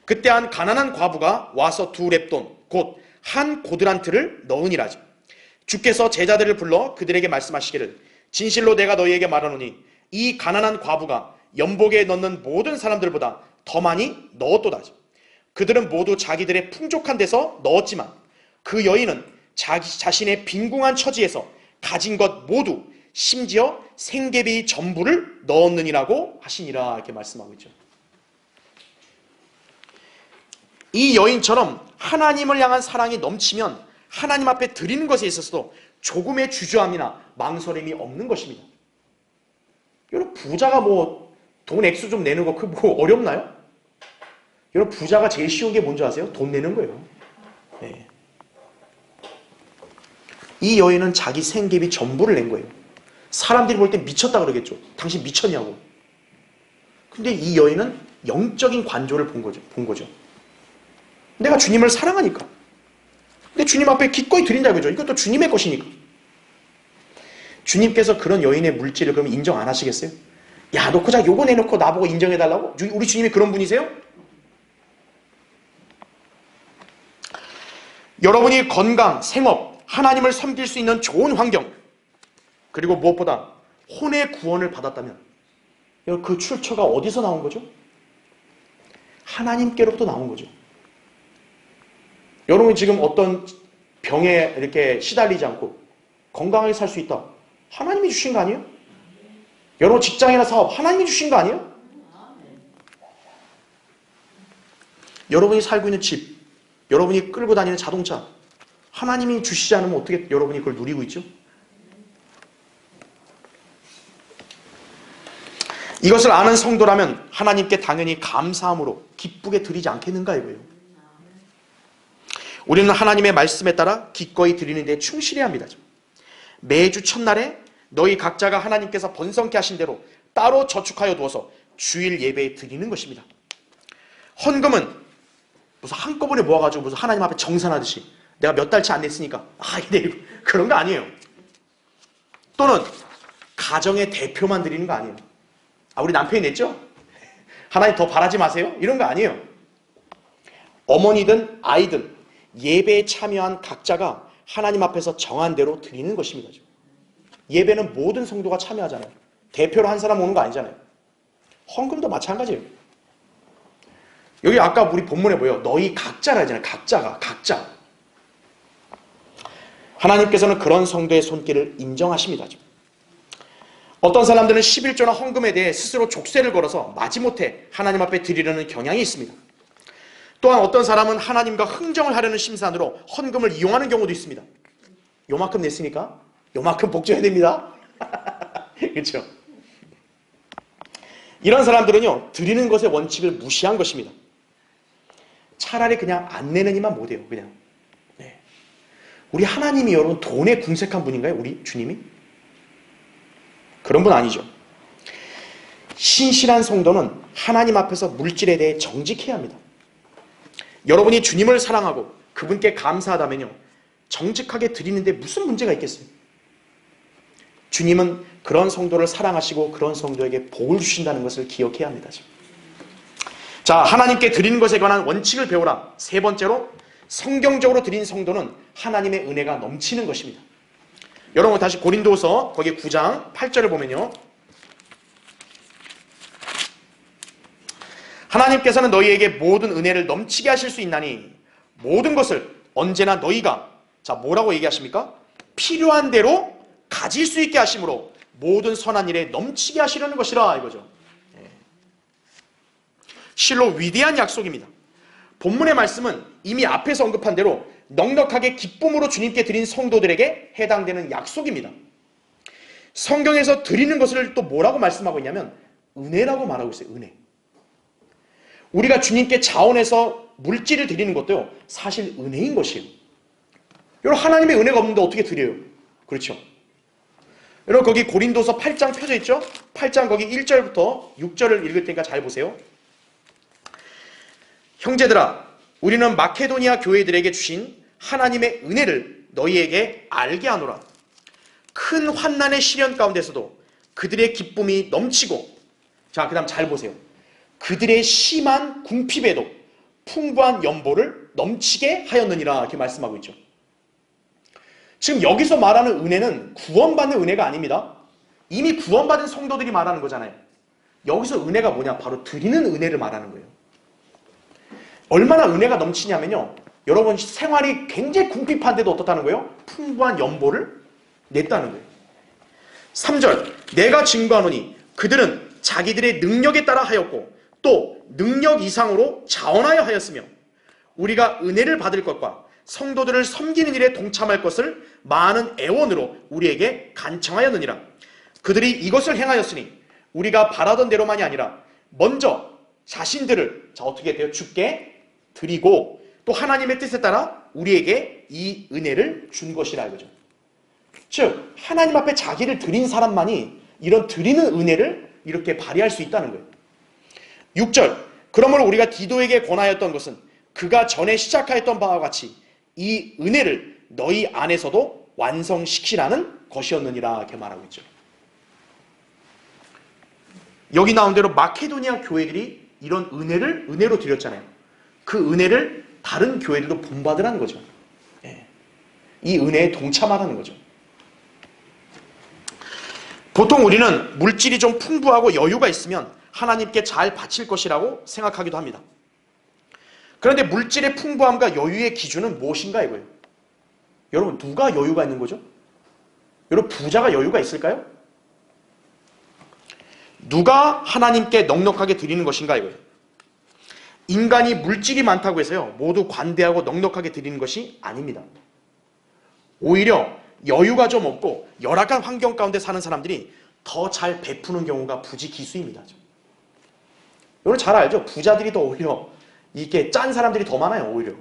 Speaker 1: 그때 한 가난한 과부가 와서 2렙돈 곧 한 고드란트를 넣으니라죠. 주께서 제자들을 불러 그들에게 말씀하시기를 진실로 내가 너희에게 말하노니 이 가난한 과부가 연복에 넣는 모든 사람들보다 더 많이 넣었도다. 그들은 모두 자기들의 풍족한 데서 넣었지만 그 여인은 자신의 빈궁한 처지에서 가진 것 모두 심지어 생계비 전부를 넣었느니라고 하시니라 이렇게 말씀하고 있죠. 이 여인처럼 하나님을 향한 사랑이 넘치면 하나님 앞에 드리는 것에 있어서도 조금의 주저함이나 망설임이 없는 것입니다. 여러분 부자가 뭐 돈 액수 좀 내는 거 그 뭐 어렵나요? 여러분 부자가 제일 쉬운 게 뭔지 아세요? 돈 내는 거예요. 네. 이 여인은 자기 생계비 전부를 낸 거예요. 사람들이 볼 때 미쳤다 그러겠죠. 당신 미쳤냐고. 근데 이 여인은 영적인 관조를 본 거죠. 내가 주님을 사랑하니까. 근데 주님 앞에 기꺼이 드린다 그죠. 이것도 주님의 것이니까. 주님께서 그런 여인의 물질을 그러면 인정 안 하시겠어요? 야, 너 고작 요거 내놓고 나보고 인정해달라고? 우리 주님이 그런 분이세요? 여러분이 건강, 생업, 하나님을 섬길 수 있는 좋은 환경, 그리고 무엇보다 혼의 구원을 받았다면 그 출처가 어디서 나온 거죠? 하나님께로부터 나온 거죠. 여러분이 지금 어떤 병에 이렇게 시달리지 않고 건강하게 살 수 있다. 하나님이 주신 거 아니에요? 여러분 직장이나 사업 하나님이 주신 거 아니에요? 여러분이 살고 있는 집, 여러분이 끌고 다니는 자동차, 하나님이 주시지 않으면 어떻게 여러분이 그걸 누리고 있죠? 이것을 아는 성도라면 하나님께 당연히 감사함으로 기쁘게 드리지 않겠는가 이거예요. 우리는 하나님의 말씀에 따라 기꺼이 드리는 데 충실해야 합니다. 매주 첫날에 너희 각자가 하나님께서 번성케 하신 대로 따로 저축하여 두어서 주일 예배에 드리는 것입니다. 헌금은 무슨 한꺼번에 모아가지고 무슨 하나님 앞에 정산하듯이 내가 몇 달치 안 냈으니까 그런 거 아니에요. 또는 가정의 대표만 드리는 거 아니에요. 우리 남편이 냈죠? 하나님 더 바라지 마세요? 이런 거 아니에요. 어머니든 아이든 예배에 참여한 각자가 하나님 앞에서 정한 대로 드리는 것입니다. 예배는 모든 성도가 참여하잖아요. 대표로 한 사람 오는 거 아니잖아요. 헌금도 마찬가지예요. 여기 아까 우리 본문에 뭐예요? 너희 각자라 하잖아요. 각자. 하나님께서는 그런 성도의 손길을 인정하십니다. 어떤 사람들은 11조나 헌금에 대해 스스로 족쇄를 걸어서 마지못해 하나님 앞에 드리려는 경향이 있습니다. 또한 어떤 사람은 하나님과 흥정을 하려는 심산으로 헌금을 이용하는 경우도 있습니다. 요만큼 냈으니까 요만큼 복줘야 됩니다. 그렇죠? 이런 사람들은요, 드리는 것의 원칙을 무시한 것입니다. 차라리 그냥 안 내는 이만 못해요. 그냥. 네. 우리 하나님이 여러분 돈에 궁색한 분인가요? 우리 주님이? 그런 분 아니죠. 신실한 성도는 하나님 앞에서 물질에 대해 정직해야 합니다. 여러분이 주님을 사랑하고 그분께 감사하다면요, 정직하게 드리는데 무슨 문제가 있겠어요? 주님은 그런 성도를 사랑하시고 그런 성도에게 복을 주신다는 것을 기억해야 합니다. 자, 하나님께 드리는 것에 관한 원칙을 배우라. 세 번째로, 성경적으로 드린 성도는 하나님의 은혜가 넘치는 것입니다. 여러분 다시 고린도서 거기 9장 8절을 보면요, 하나님께서는 너희에게 모든 은혜를 넘치게 하실 수 있나니 모든 것을 언제나 너희가, 자 뭐라고 얘기하십니까? 필요한 대로 가질 수 있게 하심으로 모든 선한 일에 넘치게 하시려는 것이라 이거죠. 실로 위대한 약속입니다. 본문의 말씀은 이미 앞에서 언급한 대로 넉넉하게 기쁨으로 주님께 드린 성도들에게 해당되는 약속입니다. 성경에서 드리는 것을 또 뭐라고 말씀하고 있냐면 은혜라고 말하고 있어요. 은혜. 우리가 주님께 자원해서 물질을 드리는 것도요, 사실 은혜인 것이에요. 여러분 하나님의 은혜가 없는데 어떻게 드려요? 그렇죠? 여러분 거기 고린도서 8장 펴져 있죠? 8장 거기 1절부터 6절을 읽을 테니까 잘 보세요. 형제들아, 우리는 마케도니아 교회들에게 주신 하나님의 은혜를 너희에게 알게 하노라. 큰 환난의 시련 가운데서도 그들의 기쁨이 넘치고, 자, 그 다음 잘 보세요. 그들의 심한 궁핍에도 풍부한 연보를 넘치게 하였느니라 이렇게 말씀하고 있죠. 지금 여기서 말하는 은혜는 구원받는 은혜가 아닙니다. 이미 구원받은 성도들이 말하는 거잖아요. 여기서 은혜가 뭐냐? 바로 드리는 은혜를 말하는 거예요. 얼마나 은혜가 넘치냐면요, 여러분 생활이 굉장히 궁핍한데도 어떻다는 거예요? 풍부한 연보를 냈다는 거예요. 3절, 내가 증거하노니 그들은 자기들의 능력에 따라 하였고 또 능력 이상으로 자원하여 하였으며 우리가 은혜를 받을 것과 성도들을 섬기는 일에 동참할 것을 많은 애원으로 우리에게 간청하였느니라. 그들이 이것을 행하였으니 우리가 바라던 대로만이 아니라 먼저 자신들을, 자 어떻게 돼요? 주께 드리고 또 하나님의 뜻에 따라 우리에게 이 은혜를 준 것이라 이거죠. 즉 하나님 앞에 자기를 드린 사람만이 이런 드리는 은혜를 이렇게 발휘할 수 있다는 거예요. 6절, 그러므로 우리가 디도에게 권하였던 것은 그가 전에 시작하였던 바와 같이 이 은혜를 너희 안에서도 완성시키라는 것이었느니라 이렇게 말하고 있죠. 여기 나온 대로 마케도니아 교회들이 이런 은혜로 드렸잖아요. 그 은혜를 다른 교회들도 본받으라는 거죠. 이 은혜에 동참하라는 거죠. 보통 우리는 물질이 좀 풍부하고 여유가 있으면 하나님께 잘 바칠 것이라고 생각하기도 합니다. 그런데 물질의 풍부함과 여유의 기준은 무엇인가 이거예요. 여러분, 누가 여유가 있는 거죠? 여러분, 부자가 여유가 있을까요? 누가 하나님께 넉넉하게 드리는 것인가 이거예요. 인간이 물질이 많다고 해서요, 모두 관대하고 넉넉하게 드리는 것이 아닙니다. 오히려 여유가 좀 없고 열악한 환경 가운데 사는 사람들이 더 잘 베푸는 경우가 부지기수입니다. 여러분 잘 알죠? 부자들이 더 오히려 이렇게 짠 사람들이 더 많아요. 오히려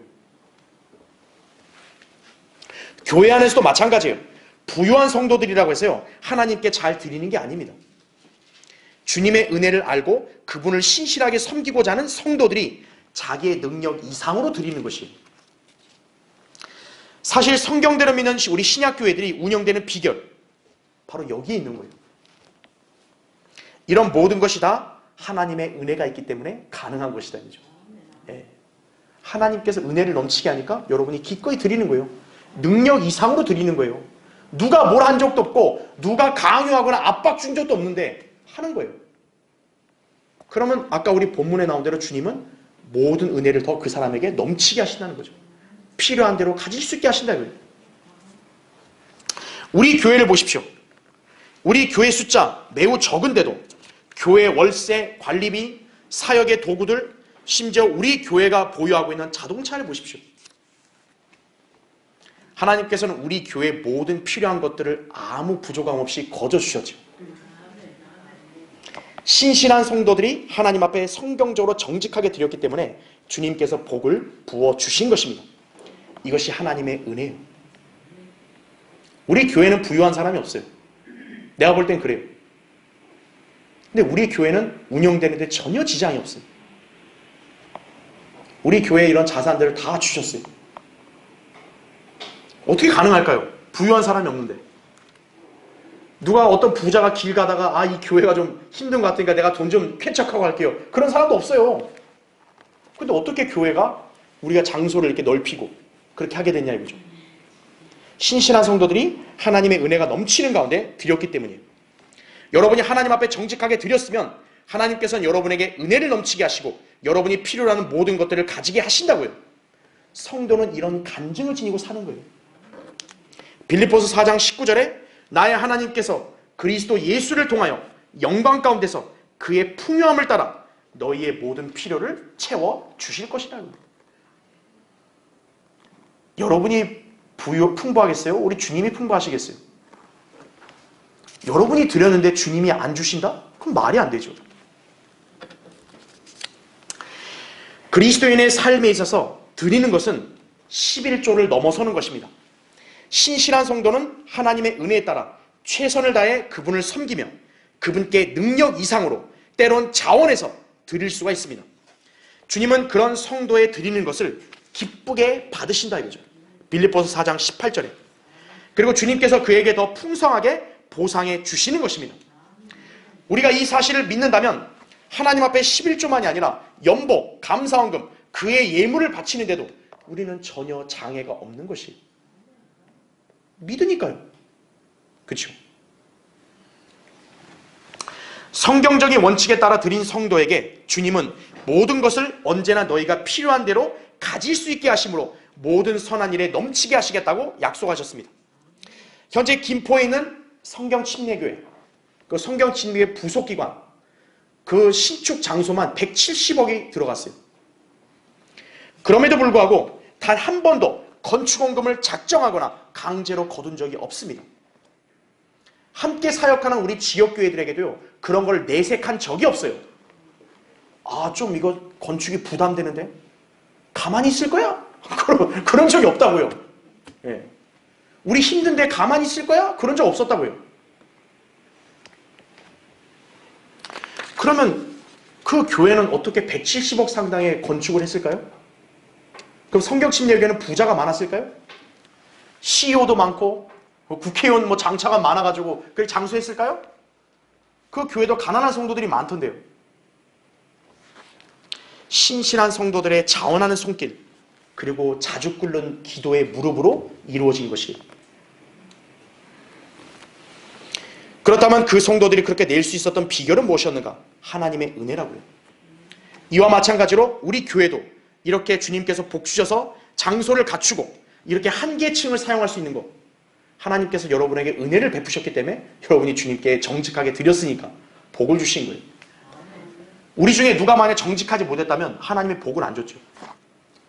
Speaker 1: 교회 안에서도 마찬가지예요. 부유한 성도들이라고 해서요, 하나님께 잘 드리는 게 아닙니다. 주님의 은혜를 알고 그분을 신실하게 섬기고자 하는 성도들이 자기의 능력 이상으로 드리는 것이에요. 사실 성경대로 믿는 우리 신약교회들이 운영되는 비결, 바로 여기에 있는 거예요. 이런 모든 것이 다 하나님의 은혜가 있기 때문에 가능한 것이다. 예. 하나님께서 은혜를 넘치게 하니까 여러분이 기꺼이 드리는 거예요. 능력 이상으로 드리는 거예요. 누가 뭘 한 적도 없고 누가 강요하거나 압박 준 적도 없는데 하는 거예요. 그러면 아까 우리 본문에 나온 대로 주님은 모든 은혜를 더 그 사람에게 넘치게 하신다는 거죠. 필요한 대로 가질 수 있게 하신다 이거예요. 우리 교회를 보십시오. 우리 교회 숫자 매우 적은데도 교회 월세, 관리비, 사역의 도구들, 심지어 우리 교회가 보유하고 있는 자동차를 보십시오. 하나님께서는 우리 교회의 모든 필요한 것들을 아무 부족함 없이 거저 주셨죠. 신실한 성도들이 하나님 앞에 성경적으로 정직하게 드렸기 때문에 주님께서 복을 부어주신 것입니다. 이것이 하나님의 은혜예요. 우리 교회는 부유한 사람이 없어요. 내가 볼 땐 그래요. 근데 우리 교회는 운영되는데 전혀 지장이 없어요. 우리 교회에 이런 자산들을 다 주셨어요. 어떻게 가능할까요? 부유한 사람이 없는데. 누가 어떤 부자가 길 가다가 이 교회가 좀 힘든 것 같으니까 내가 돈 좀 쾌척하고 할게요. 그런 사람도 없어요. 근데 어떻게 교회가 우리가 장소를 이렇게 넓히고 그렇게 하게 됐냐 이거죠. 신실한 성도들이 하나님의 은혜가 넘치는 가운데 드렸기 때문이에요. 여러분이 하나님 앞에 정직하게 드렸으면 하나님께서는 여러분에게 은혜를 넘치게 하시고 여러분이 필요로 하는 모든 것들을 가지게 하신다고요. 성도는 이런 간증을 지니고 사는 거예요. 빌립보서 4장 19절에 나의 하나님께서 그리스도 예수를 통하여 영광 가운데서 그의 풍요함을 따라 너희의 모든 필요를 채워 주실 것이라는 거예요. 여러분이 풍부하겠어요? 우리 주님이 풍부하시겠어요? 여러분이 드렸는데 주님이 안 주신다? 그럼 말이 안 되죠. 그리스도인의 삶에 있어서 드리는 것은 11조를 넘어서는 것입니다. 신실한 성도는 하나님의 은혜에 따라 최선을 다해 그분을 섬기며 그분께 능력 이상으로 때론 자원해서 드릴 수가 있습니다. 주님은 그런 성도의 드리는 것을 기쁘게 받으신다 이거죠. 빌립보서 4장 18절에. 그리고 주님께서 그에게 더 풍성하게 보상해 주시는 것입니다. 우리가 이 사실을 믿는다면 하나님 앞에 11조만이 아니라 연복, 감사원금, 그의 예물을 바치는데도 우리는 전혀 장애가 없는 것이에요. 믿으니까요. 그렇죠? 성경적인 원칙에 따라 드린 성도에게 주님은 모든 것을 언제나 너희가 필요한 대로 가질 수 있게 하심으로 모든 선한 일에 넘치게 하시겠다고 약속하셨습니다. 현재 김포에 있는 성경침례교회, 그 성경침례 부속기관, 그 신축 장소만 170억이 들어갔어요. 그럼에도 불구하고 단 한 번도 건축원금을 작정하거나 강제로 거둔 적이 없습니다. 함께 사역하는 우리 지역교회들에게도요, 그런 걸 내색한 적이 없어요. 좀 이거 건축이 부담되는데 가만히 있을 거야? 그런 적이 없다고요. 예. 우리 힘든데 가만히 있을 거야? 그런 적 없었다고요. 그러면 그 교회는 어떻게 170억 상당의 건축을 했을까요? 그럼 성경침례교회는 부자가 많았을까요? CEO도 많고 국회의원 장차가 많아가지고 그렇게 장수했을까요? 그 교회도 가난한 성도들이 많던데요. 신실한 성도들의 자원하는 손길, 그리고 자주 꿇는 기도의 무릎으로 이루어진 것이에요. 그렇다면 그 성도들이 그렇게 낼 수 있었던 비결은 무엇이었는가? 하나님의 은혜라고요. 이와 마찬가지로 우리 교회도 이렇게 주님께서 복 주셔서 장소를 갖추고 이렇게 한계층을 사용할 수 있는 것, 하나님께서 여러분에게 은혜를 베푸셨기 때문에 여러분이 주님께 정직하게 드렸으니까 복을 주신 거예요. 우리 중에 누가 만약 정직하지 못했다면 하나님의 복을 안 줬죠.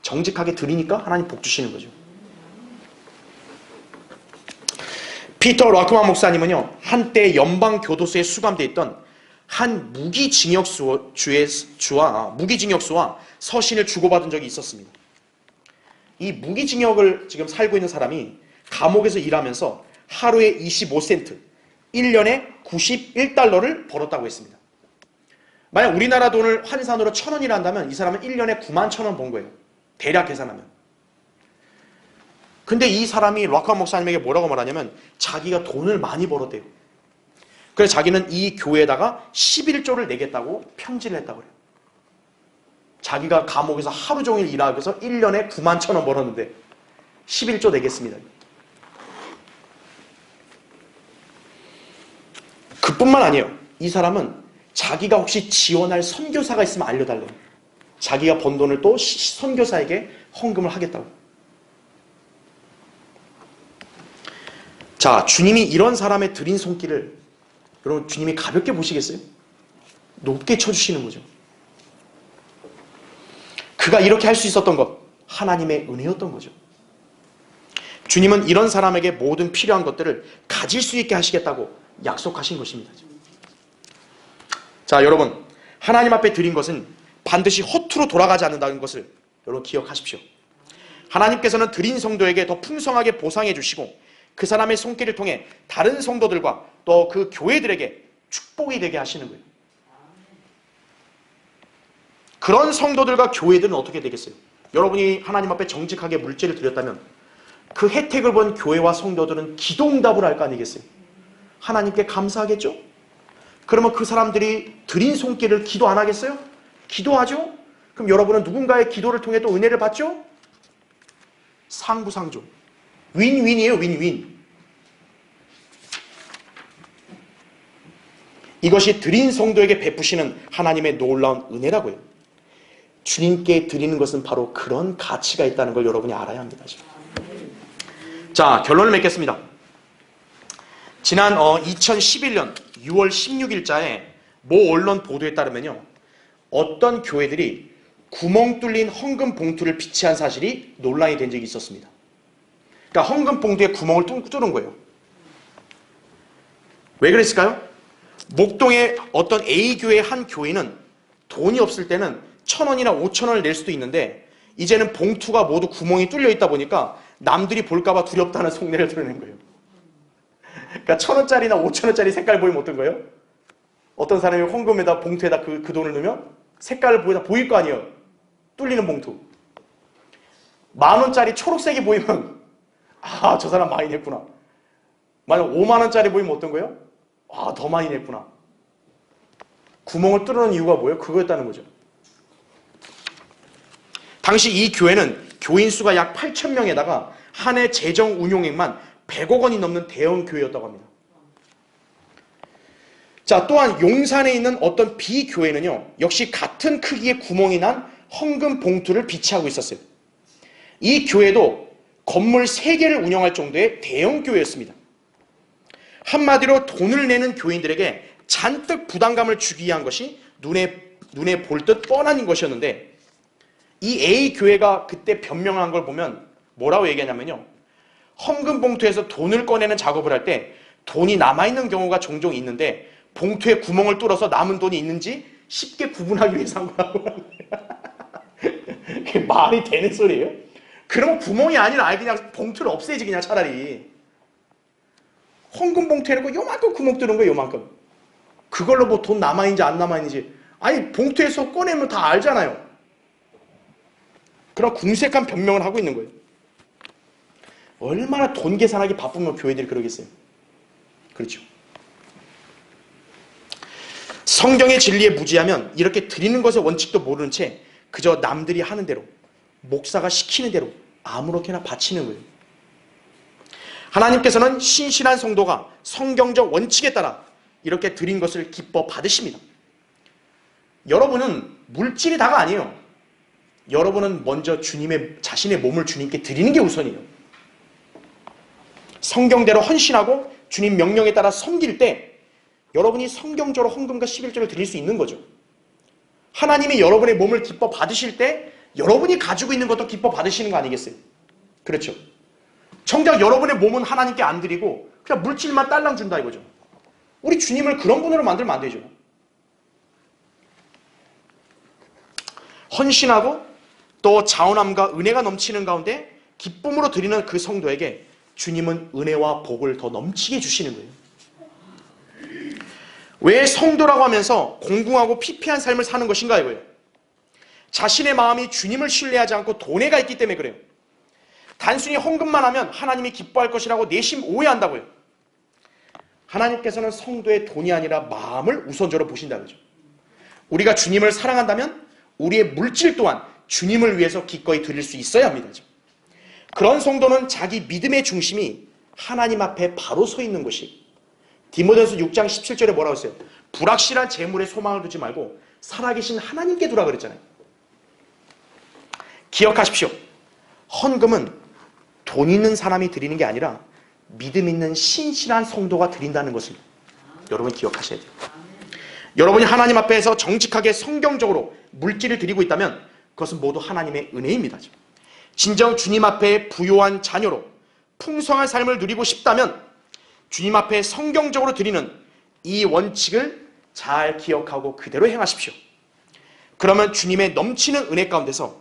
Speaker 1: 정직하게 드리니까 하나님 복 주시는 거죠. 피터 라크만 목사님은요, 한때 연방 교도소에 수감되어 있던 한 무기징역수와 서신을 주고받은 적이 있었습니다. 이 무기징역을 지금 살고 있는 사람이 감옥에서 일하면서 하루에 25센트, 1년에 91달러를 벌었다고 했습니다. 만약 우리나라 돈을 환산으로 1,000원이라 한다면 이 사람은 1년에 91,000원 번 거예요. 대략 계산하면. 근데 이 사람이 락한 목사님에게 뭐라고 말하냐면 자기가 돈을 많이 벌었대요. 그래서 자기는 이 교회에다가 11조를 내겠다고 편지를 했다고 그래요. 자기가 감옥에서 하루 종일 일하고 해서 1년에 91,000원 벌었는데 11조 내겠습니다. 그뿐만 아니에요. 이 사람은 자기가 혹시 지원할 선교사가 있으면 알려달래요. 자기가 번 돈을 또 선교사에게 헌금을 하겠다고. 자, 주님이 이런 사람의 드린 손길을 여러분 주님이 가볍게 보시겠어요? 높게 쳐주시는 거죠. 그가 이렇게 할 수 있었던 것, 하나님의 은혜였던 거죠. 주님은 이런 사람에게 모든 필요한 것들을 가질 수 있게 하시겠다고 약속하신 것입니다. 자, 여러분, 하나님 앞에 드린 것은 반드시 허투루 돌아가지 않는다는 것을 여러분 기억하십시오. 하나님께서는 드린 성도에게 더 풍성하게 보상해 주시고 그 사람의 손길을 통해 다른 성도들과 또 그 교회들에게 축복이 되게 하시는 거예요. 그런 성도들과 교회들은 어떻게 되겠어요? 여러분이 하나님 앞에 정직하게 물질을 드렸다면 그 혜택을 본 교회와 성도들은 기도응답을 할 거 아니겠어요? 하나님께 감사하겠죠? 그러면 그 사람들이 드린 손길을 기도 안 하겠어요? 기도하죠? 그럼 여러분은 누군가의 기도를 통해 또 은혜를 받죠? 상부상조. 윈윈이에요, 윈윈. 이것이 드린 성도에게 베푸시는 하나님의 놀라운 은혜라고요. 주님께 드리는 것은 바로 그런 가치가 있다는 걸 여러분이 알아야 합니다. 자, 결론을 맺겠습니다. 지난 2011년 6월 16일자에 모 언론 보도에 따르면요, 어떤 교회들이 구멍 뚫린 헌금 봉투를 비치한 사실이 논란이 된 적이 있었습니다. 그러니까 헌금 봉투에 구멍을 뚫은 거예요. 왜 그랬을까요? 목동의 어떤 A교회 한 교인은 돈이 없을 때는 1,000원이나 5,000원을 낼 수도 있는데 이제는 봉투가 모두 구멍이 뚫려 있다 보니까 남들이 볼까봐 두렵다는 속내를 드러낸 거예요. 그러니까 1,000원짜리나 5,000원짜리 색깔 보이면 어떤 거예요? 어떤 사람이 헌금에다 봉투에다 그 돈을 넣으면 색깔을 보일 거 아니에요. 뚫리는 봉투. 10,000원짜리 초록색이 보이면 아, 저 사람 많이 냈구나. 만약 50,000원짜리 보이면 어떤 거예요? 아, 더 많이 냈구나. 구멍을 뚫는 이유가 뭐예요? 그거였다는 거죠. 당시 이 교회는 교인 수가 약 8,000명에다가 한 해 재정 운용액만 100억 원이 넘는 대형 교회였다고 합니다. 자, 또한 용산에 있는 어떤 B교회는요, 역시 같은 크기의 구멍이 난 헌금 봉투를 비치하고 있었어요. 이 교회도 건물 3개를 운영할 정도의 대형 교회였습니다. 한마디로 돈을 내는 교인들에게 잔뜩 부담감을 주기 위한 것이 눈에 볼 듯 뻔한 것이었는데, 이 A 교회가 그때 변명한 걸 보면 뭐라고 얘기하냐면요, 헌금 봉투에서 돈을 꺼내는 작업을 할 때 돈이 남아있는 경우가 종종 있는데 봉투에 구멍을 뚫어서 남은 돈이 있는지 쉽게 구분하기 위해서 한 거라고 그게 말이 되는 소리예요? 그러면 구멍이 아니라 아예 그냥 봉투를 없애지, 그냥 차라리. 헌금 봉투에 놓고 요만큼 구멍 뚫은 거예요, 요만큼. 그걸로 뭐 돈 남아있는지 안 남아있는지, 아니 봉투에서 꺼내면 다 알잖아요. 그런 궁색한 변명을 하고 있는 거예요. 얼마나 돈 계산하기 바쁘면 교회들이 그러겠어요. 그렇죠. 성경의 진리에 무지하면 이렇게 드리는 것의 원칙도 모르는 채 그저 남들이 하는 대로 목사가 시키는 대로 아무렇게나 바치는 거예요. 하나님께서는 신실한 성도가 성경적 원칙에 따라 이렇게 드린 것을 기뻐 받으십니다. 여러분은 물질이 다가 아니에요. 여러분은 먼저 자신의 몸을 주님께 드리는 게 우선이에요. 성경대로 헌신하고 주님 명령에 따라 섬길 때 여러분이 성경적으로 헌금과 11조를 드릴 수 있는 거죠. 하나님이 여러분의 몸을 기뻐 받으실 때 여러분이 가지고 있는 것도 기뻐 받으시는 거 아니겠어요? 그렇죠? 정작 여러분의 몸은 하나님께 안 드리고 그냥 물질만 딸랑 준다 이거죠. 우리 주님을 그런 분으로 만들면 안 되죠. 헌신하고 또 자원함과 은혜가 넘치는 가운데 기쁨으로 드리는 그 성도에게 주님은 은혜와 복을 더 넘치게 주시는 거예요. 왜 성도라고 하면서 공공하고 피폐한 삶을 사는 것인가 이거예요. 자신의 마음이 주님을 신뢰하지 않고 돈에가 있기 때문에 그래요. 단순히 헌금만 하면 하나님이 기뻐할 것이라고 내심 오해한다고요. 하나님께서는 성도의 돈이 아니라 마음을 우선적으로 보신다는 거죠. 우리가 주님을 사랑한다면 우리의 물질 또한 주님을 위해서 기꺼이 드릴 수 있어야 합니다. 그런 성도는 자기 믿음의 중심이 하나님 앞에 바로 서 있는 것이, 디모데후서 6장 17절에 뭐라고 했어요? 불확실한 재물에 소망을 두지 말고 살아계신 하나님께 두라 그랬잖아요. 기억하십시오. 헌금은 돈 있는 사람이 드리는 게 아니라 믿음 있는 신실한 성도가 드린다는 것을 여러분 기억하셔야 돼요. 여러분이 하나님 앞에서 정직하게 성경적으로 물질을 드리고 있다면 그것은 모두 하나님의 은혜입니다. 진정 주님 앞에 부요한 자녀로 풍성한 삶을 누리고 싶다면 주님 앞에 성경적으로 드리는 이 원칙을 잘 기억하고 그대로 행하십시오. 그러면 주님의 넘치는 은혜 가운데서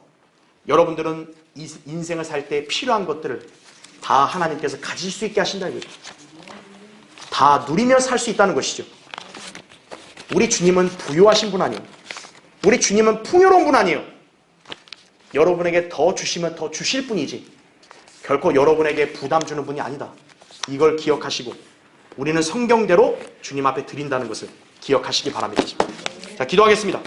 Speaker 1: 여러분들은 이 인생을 살 때 필요한 것들을 다 하나님께서 가질 수 있게 하신다는 거죠. 다 누리며 살 수 있다는 것이죠. 우리 주님은 부유하신 분 아니에요. 우리 주님은 풍요로운 분 아니에요. 여러분에게 더 주시면 더 주실 분이지 결코 여러분에게 부담 주는 분이 아니다. 이걸 기억하시고 우리는 성경대로 주님 앞에 드린다는 것을 기억하시기 바랍니다. 자, 기도하겠습니다.